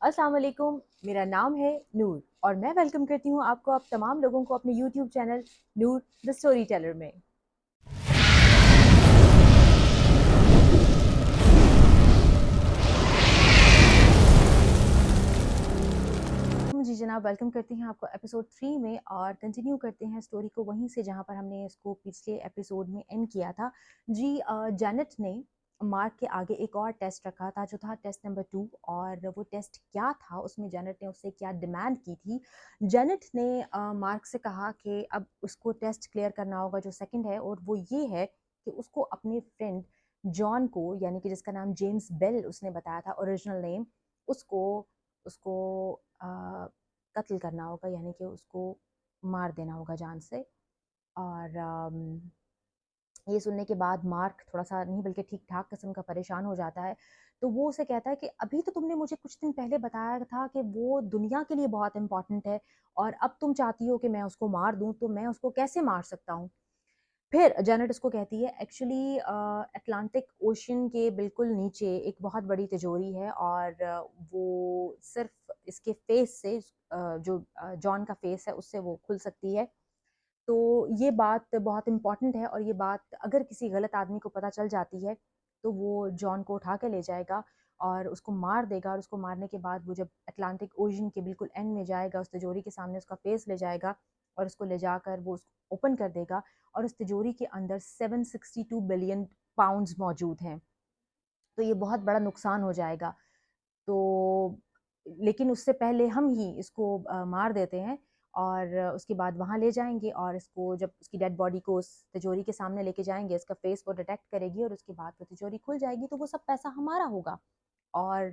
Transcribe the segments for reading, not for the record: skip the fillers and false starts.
अस्सलाम वालेकुम। मेरा नाम है नूर और मैं वेलकम करती हूँ आपको, आप तमाम लोगों को अपने YouTube channel Noor the story teller में। जी जनाब, वेलकम करते हैं आपको एपिसोड 3 में और कंटिन्यू करते हैं स्टोरी को वहीं से जहाँ पर हमने इसको पिछले एपिसोड में एंड किया था। जी जेनेट ने मार्क के आगे एक और टेस्ट रखा था जो था टेस्ट नंबर 2। और वो टेस्ट क्या था, उसमें जेनेट ने उससे क्या डिमांड की थी। जेनेट ने मार्क से कहा कि अब उसको टेस्ट क्लियर करना होगा जो सेकंड है, और वो ये है कि उसको अपने फ्रेंड जॉन को, यानी कि जिसका नाम जेम्स बेल उसने बताया था ओरिजिनल नेम, उसको उसको कत्ल करना होगा, यानी कि उसको मार देना होगा जान से। और ये सुनने के बाद मार्क थोड़ा सा नहीं बल्कि ठीक ठाक किस्म का परेशान हो जाता है। तो वो उसे कहता है कि अभी तो तुमने मुझे कुछ दिन पहले बताया था कि वो दुनिया के लिए बहुत इंपॉर्टेंट है, और अब तुम चाहती हो कि मैं उसको मार दूं, तो मैं उसको कैसे मार सकता हूँ। फिर जेनेट उसको कहती है एक्चुअली अटलांटिक ओशन के बिल्कुल नीचे एक बहुत बड़ी तिजोरी है, और वो सिर्फ इसके फेस से जो जॉन का फेस है उससे वो खुल सकती है। तो ये बात बहुत इम्पोर्टेंट है, और ये बात अगर किसी गलत आदमी को पता चल जाती है तो वो जॉन को उठा के ले जाएगा और उसको मार देगा। और उसको मारने के बाद वो जब अटलांटिक ओशन के बिल्कुल एंड में जाएगा, उस तिजोरी के सामने उसका फेस ले जाएगा और उसको ले जाकर वो उसको ओपन कर देगा, और उस तिजोरी के अंदर 762 बिलियन पाउंड्स मौजूद हैं। तो ये बहुत बड़ा नुकसान हो जाएगा। तो लेकिन उससे पहले हम ही इसको मार देते हैं, और उसके बाद वहाँ ले जाएंगे, और इसको जब उसकी डेड बॉडी को उस तिजोरी के सामने लेके जाएंगे, इसका फेस वो डिटेक्ट करेगी और उसके बाद वो तिजोरी खुल जाएगी, तो वो सब पैसा हमारा होगा। और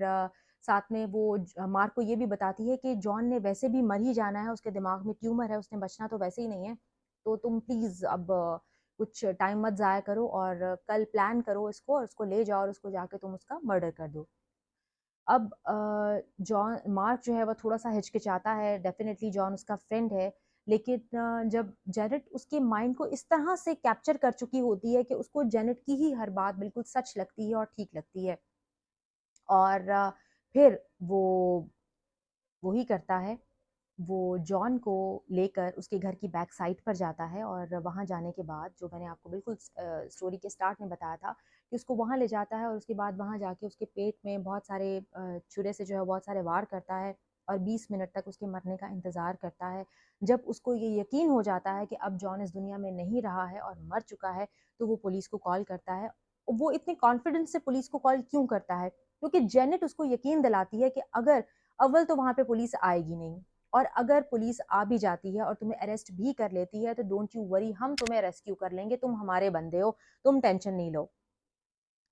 साथ में वो मार्क को ये भी बताती है कि जॉन ने वैसे भी मर ही जाना है, उसके दिमाग में ट्यूमर है, उसने बचना तो वैसे ही नहीं है। तो तुम प्लीज अब कुछ टाइम मत ज़ाया करो, और कल प्लान करो इसको, और उसको ले जाओ और उसको जाके तुम उसका मर्डर कर दो। अब जॉन मार्क जो है वो थोड़ा सा हिचकिचाता है, डेफिनेटली जॉन उसका फ्रेंड है, लेकिन जब जेनेट उसके माइंड को इस तरह से कैप्चर कर चुकी होती है कि उसको जेनेट की ही हर बात बिल्कुल सच लगती है और ठीक लगती है। और फिर वो ही करता है, वो जॉन को लेकर उसके घर की बैक साइड पर जाता है, और वहाँ जाने के बाद जो मैंने आपको बिल्कुल स्टोरी के स्टार्ट में बताया था कि उसको वहाँ ले जाता है, और उसके बाद वहाँ जाके उसके पेट में बहुत सारे छुरे से जो है बहुत सारे वार करता है, और 20 मिनट तक उसके मरने का इंतज़ार करता है। जब उसको ये यकीन हो जाता है कि अब जॉन इस दुनिया में नहीं रहा है और मर चुका है, तो वो पुलिस को कॉल करता है। वो इतने कॉन्फिडेंस से पुलिस को कॉल क्यों करता है, क्योंकि जेनेट उसको यकीन दिलाती है कि अगर अव्वल तो वहाँ पे पुलिस आएगी नहीं, और अगर पुलिस आ भी जाती है और तुम्हें अरेस्ट भी कर लेती है तो डोंट यू वरी, हम तुम्हें रेस्क्यू कर लेंगे, तुम हमारे बंदे हो, तुम टेंशन नहीं लो।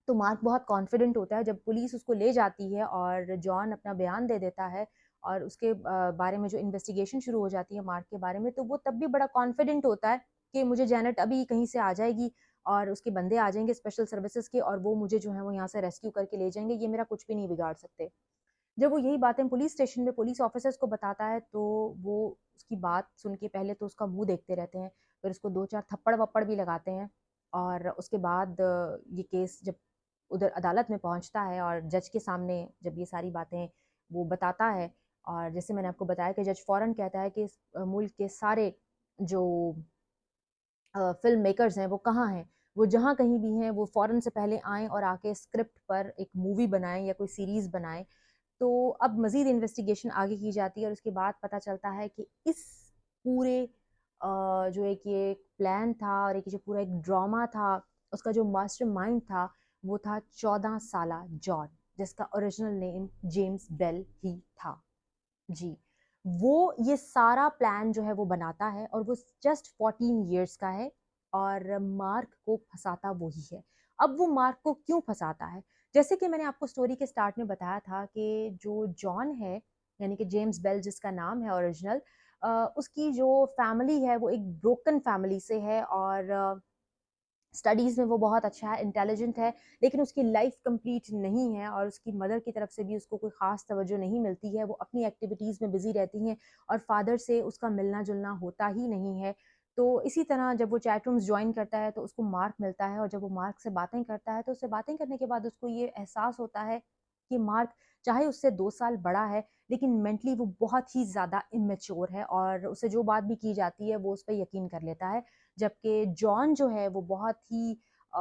तो मार्क बहुत कॉन्फिडेंट होता है जब पुलिस उसको ले जाती है और जॉन अपना बयान दे देता है, और उसके बारे में जो इन्वेस्टिगेशन शुरू हो जाती है मार्क के बारे में, तो वो तब भी बड़ा कॉन्फिडेंट होता है कि मुझे जैनेट अभी कहीं से आ जाएगी और उसके बंदे आ जाएंगे स्पेशल सर्विसेज के, और वो मुझे जो है वो यहाँ से रेस्क्यू करके ले जाएंगे, ये मेरा कुछ भी नहीं बिगाड़ सकते। जब वो यही बातें पुलिस स्टेशन में पुलिस ऑफिसर्स को बताता है, तो वो उसकी बात सुन के पहले तो उसका मुंह देखते रहते हैं, फिर उसको दो चार थप्पड़ वप्पड़ भी लगाते हैं। और उसके बाद ये केस जब उधर अदालत में पहुंचता है और जज के सामने जब ये सारी बातें वो बताता है, और जैसे मैंने आपको बताया कि जज फौरन कहता है कि इस मुल्क के सारे जो फिल्म मेकर्स हैं वो कहाँ हैं, वो जहाँ कहीं भी हैं वो फ़ौरन से पहले आएँ और आके स्क्रिप्ट पर एक मूवी बनाएँ या कोई सीरीज़ बनाएँ। तो अब मज़ीद इन्वेस्टिगेशन आगे की जाती है, और उसके बाद पता चलता है कि इस पूरे जो एक ये प्लान था और एक जो पूरा एक ड्रामा था, उसका जो मास्टरमाइंड था, वो था 14 साला जॉन, जिसका ओरिजिनल नेम जेम्स बेल ही था। जी, वो ये सारा प्लान जो है वो बनाता है, और वो जस्ट 14 इयर्स का है, और मार्क को फँसाता वही है। अब वो मार्क को क्यों फँसाता है? जैसे कि मैंने आपको स्टोरी के स्टार्ट में बताया था कि जो जॉन है, यानी कि जेम्स बेल जिसका नाम है ओरिजिनल, उसकी जो फैमिली है वो एक ब्रोकन फैमिली से है, और स्टडीज़ में वो बहुत अच्छा है, इंटेलिजेंट है, लेकिन उसकी लाइफ कंप्लीट नहीं है, और उसकी मदर की तरफ से भी उसको कोई ख़ास तवज्जो नहीं मिलती है। वो अपनी एक्टिविटीज़ में बिज़ी रहती हैं, और फादर से उसका मिलना-जुलना होता ही नहीं है। तो इसी तरह जब वो चैट रूम्स जॉइन करता है तो उसको मार्क मिलता है, और जब वो मार्क से बातें करता है तो उससे बातें करने के बाद उसको ये एहसास होता है कि मार्क चाहे उससे 2 साल बड़ा है, लेकिन मेंटली वो बहुत ही ज़्यादा इमैच्योर है और उसे जो बात भी की जाती है, वो उस पे यकीन कर लेता है। जबकि जॉन जो है, वो बहुत ही अ,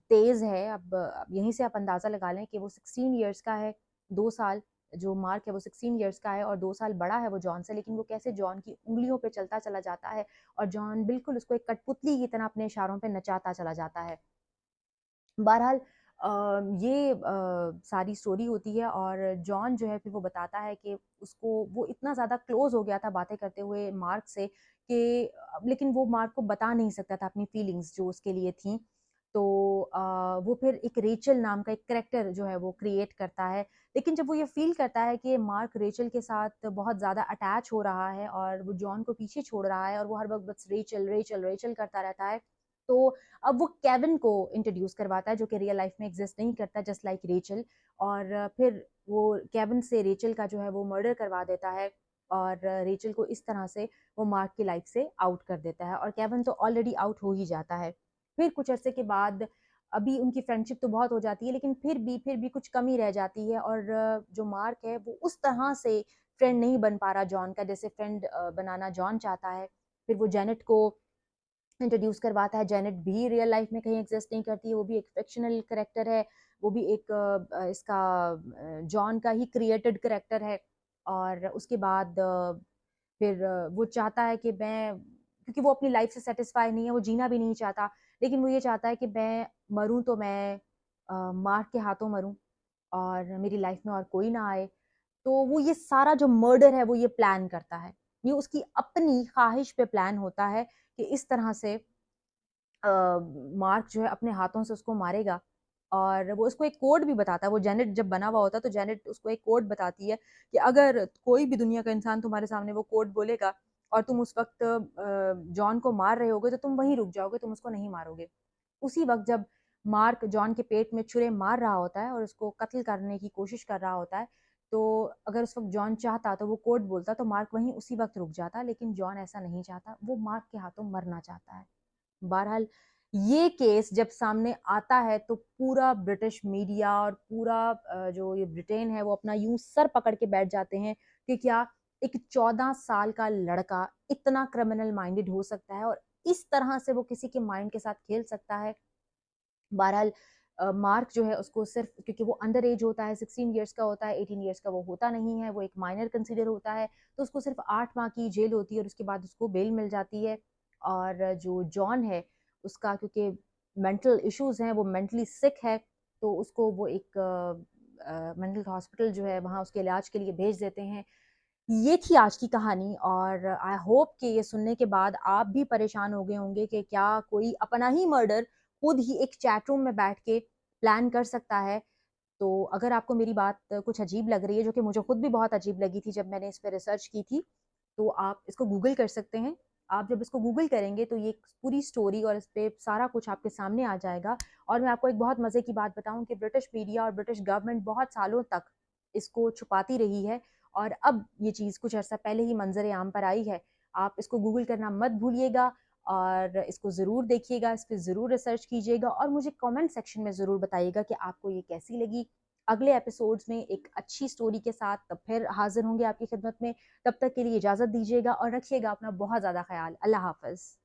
तेज़ है। अब यहीं से आप अंदाज़ा लगा लें कि वो 16 इयर्स का है, 2 साल जो मार्क है वो 16 इयर्स का है और 2 साल बड़ा है वो जॉन से, लेकिन वो कैसे जॉन की उँगलियों पे चलता चला जाता है और जॉन बिल्कुल उसको एक कठपुतली की तरह अपने इशारों पे नचाता चला जाता है। बहरहाल ये सारी स्टोरी होती है और जॉन जो है फिर वो बताता है कि उसको वो इतना ज़्यादा क्लोज़ हो गया था बातें करते हुए मार्क से कि लेकिन वो मार्क को बता नहीं सकता था अपनी फीलिंग्स जो उसके लिए थी। तो वो फिर एक रेचल नाम का एक कैरेक्टर जो है वो क्रिएट करता है। लेकिन जब वो ये फ़ील करता है कि मार्क रेचल के साथ बहुत ज़्यादा अटैच हो रहा है और वो जॉन को पीछे छोड़ रहा है और वो हर वक़्त बस रेचल, रेचल, रेचल करता रहता है, तो अब वो केविन को इंट्रोड्यूस करवाता है जो कि रियल लाइफ में एग्जिस्ट नहीं करता जस्ट लाइक रेचल और फिर वो केविन से रेचल का जो है वो मर्डर करवा देता है और रेचल को इस तरह से वो मार्क की लाइफ से आउट कर देता है और केविन तो ऑलरेडी आउट हो ही जाता है। फिर कुछ अरसे के बाद अभी उनकी फ्रेंडशिप तो बहुत हो जाती है लेकिन फिर भी कुछ कमी रह जाती है और जो मार्क है वो उस तरह से फ्रेंड नहीं बन पा रहा जॉन का जैसे फ्रेंड बनाना जॉन चाहता है। फिर वो जेनेट को इंट्रोड्यूस करवाता है। जेनेट भी रियल लाइफ में कहीं एग्जिस्ट नहीं करती है, वो भी एक फिक्शनल कैरेक्टर है, वो भी एक इसका जॉन का ही क्रिएटेड कैरेक्टर है और उसके बाद फिर वो चाहता है कि मैं क्योंकि वो अपनी लाइफ से सेटिस्फाई नहीं है, वो जीना भी नहीं चाहता, लेकिन वो ये चाहता है कि मैं मरूँ तो मैं मार्क के हाथों मरूँ और मेरी लाइफ में और कोई ना आए। तो वो ये सारा जो मर्डर है वो ये प्लान करता है। ये उसकी अपनी ख़्वाहिश पे प्लान होता है कि इस तरह से मार्क जो है अपने हाथों से उसको मारेगा और वो उसको एक कोड भी बताता है। वो जेनेट जब बना हुआ होता है तो जेनेट उसको एक कोड बताती है कि अगर कोई भी दुनिया का इंसान तुम्हारे सामने वो कोड बोलेगा और तुम उस वक़्त जॉन को मार रहे होगे तो तुम वहीं रुक जाओगे, तुम उसको नहीं मारोगे। उसी वक़्त जब मार्क जॉन के पेट में छुरे मार रहा होता है और उसको कत्ल करने की कोशिश कर रहा होता है, तो अगर उस वक़्त जॉन चाहता तो वो कोड बोलता तो मार्क वहीं उसी वक़्त रुक जाता, लेकिन जॉन ऐसा नहीं चाहता, वो मार्क के हाथों मरना चाहता है। बहरहाल ये केस जब सामने आता है तो पूरा ब्रिटिश मीडिया और पूरा जो ये ब्रिटेन है वो अपना यूं सर पकड़ के बैठ जाते हैं कि क्या एक 14 साल का लड़का इतना क्रिमिनल माइंडेड हो सकता है और इस तरह से वो किसी के माइंड के साथ खेल सकता है। बहरहाल मार्क जो है उसको सिर्फ क्योंकि वो अंडर एज होता है, 16 इयर्स का होता है, 18 इयर्स का वो होता नहीं है, वो एक माइनर कंसीडर होता है, तो उसको सिर्फ 8 माह की जेल होती है और उसके बाद उसको बेल मिल जाती है। और जो जॉन है उसका क्योंकि मेंटल इश्यूज हैं, वो मेंटली सिक है, तो उसको वो एक मेंटल हॉस्पिटल जो है वहाँ उसके इलाज के लिए भेज देते हैं। ये थी आज की कहानी और आई होप कि ये सुनने के बाद आप भी परेशान हो गए होंगे कि क्या कोई अपना ही मर्डर खुद ही एक चैट रूम में बैठ के प्लान कर सकता है। तो अगर आपको मेरी बात कुछ अजीब लग रही है, जो कि मुझे खुद भी बहुत अजीब लगी थी जब मैंने इस पे रिसर्च की थी, तो आप इसको गूगल कर सकते हैं। आप जब इसको गूगल करेंगे तो ये पूरी स्टोरी और इस पे सारा कुछ आपके सामने आ जाएगा। और मैं आपको एक बहुत मज़े की बात बताऊँ कि ब्रिटिश मीडिया और ब्रिटिश गवर्नमेंट बहुत सालों तक इसको छुपाती रही है और अब ये चीज़ कुछ अर्सा पहले ही मंज़र आम पर आई है। आप इसको गूगल करना मत भूलिएगा और इसको ज़रूर देखिएगा, इस पे ज़रूर रिसर्च कीजिएगा और मुझे कमेंट सेक्शन में ज़रूर बताइएगा कि आपको ये कैसी लगी। अगले एपिसोड्स में एक अच्छी स्टोरी के साथ तब फिर हाज़िर होंगे आपकी खिदमत में। तब तक के लिए इजाज़त दीजिएगा और रखिएगा अपना बहुत ज़्यादा ख़्याल। अल्लाह हाफ़िज़।